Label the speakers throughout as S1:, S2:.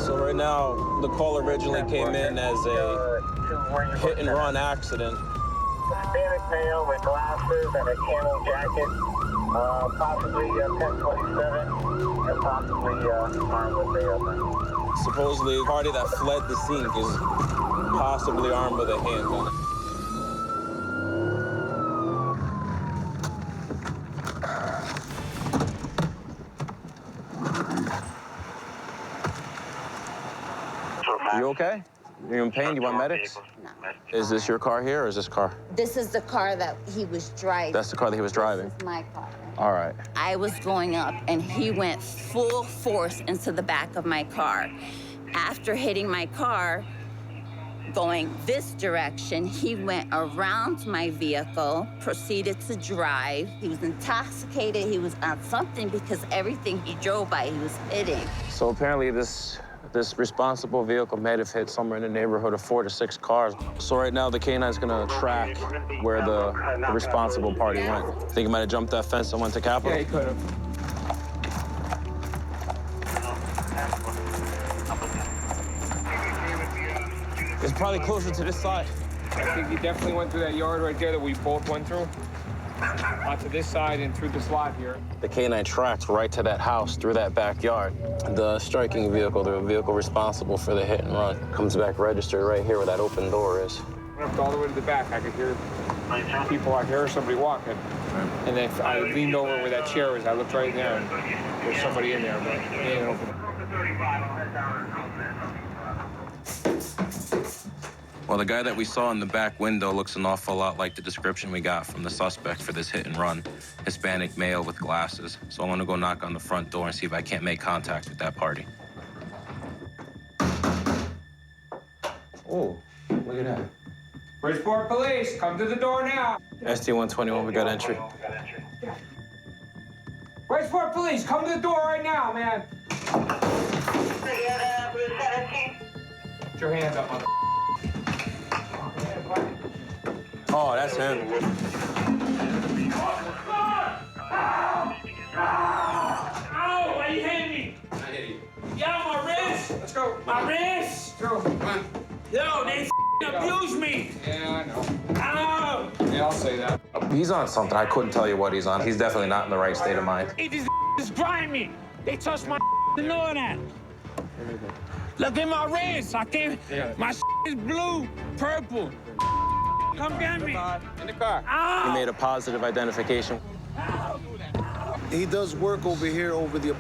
S1: So right now, the call originally came in as a hit-and-run accident.
S2: Hispanic male with glasses and a camo jacket, possibly 1027, and possibly armed with a gun.
S1: Supposedly, the party that fled the scene is possibly armed with a handgun. You okay? You in pain? You want medics?
S3: No.
S1: Is this your car here, or is this car?
S3: This is the car that he was driving.
S1: That's the car that he was driving?
S3: This is my car.
S1: All right.
S3: I was going up, and he went full force into the back of my car. After hitting my car, going this direction, he went around my vehicle, proceeded to drive. He was intoxicated. He was on something because everything he drove by, he was hitting.
S1: So apparently this responsible vehicle may have hit somewhere in the neighborhood of 4 to 6 cars. So right now the K-9's gonna track where the responsible party went. Think he might have jumped that fence and went to Capitol?
S4: Yeah, he could have.
S1: It's probably closer to this side.
S4: I think he definitely went through that yard right there that we both went through. Onto this side and through this lot here.
S1: The K-9 tracks right to that house through that backyard. The striking vehicle, the vehicle responsible for the hit and run, comes back registered right here where that open door is.
S4: Went up all the way to the back. I could hear people out here, somebody walking. And then I leaned over where that chair is. I looked right there, and there's somebody in there, but he didn't open it.
S1: Well, the guy that we saw in the back window looks an awful lot like the description we got from the suspect for this hit and run. Hispanic male with glasses. So I'm gonna go knock on the front door and see if I can't make contact with that party. Oh, look at that.
S4: Bridgeport Police, come to the door now.
S1: ST-121, we got entry.
S4: Bridgeport Police, come to the door right now, man. Put your hand up, mother.
S1: Oh, that's him.
S5: Ow! Why you hitting me?
S1: I hit you.
S5: Yo, my wrist!
S4: Let's go.
S5: My wrist!
S4: Let's go.
S5: Yo, they abused me!
S4: Yeah, I know.
S5: Ow!
S4: Yeah, I'll say that.
S1: He's on something. I couldn't tell you what he's on. He's definitely not in the right state of mind.
S5: These is grimy. They touched my and all that. Look at my wrist. I can't.
S4: Yeah.
S5: My is blue, purple. Come get me.
S4: In the car.
S1: He
S5: Ow!
S1: made a positive identification.
S6: He does work over here over the.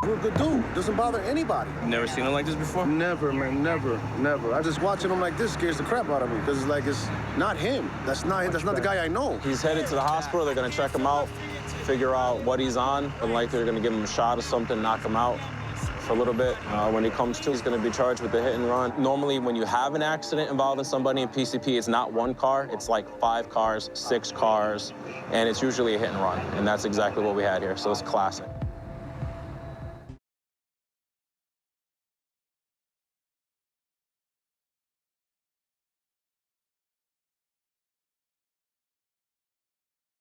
S6: We're a good dude. Doesn't bother anybody.
S1: Never seen him like this before?
S6: Never, man. Never, never. I just watching him like this scares the crap out of me because it's like it's not him. That's not the guy I know.
S1: He's headed to the hospital. They're gonna check him out, figure out what he's on, and likely they're gonna give him a shot or something, knock him out for a little bit. When he comes to, he's gonna be charged with the hit and run. Normally, when you have an accident involving somebody in PCP, it's not one car, it's like 5 cars, 6 cars, and it's usually a hit and run. And that's exactly what we had here, so it's classic.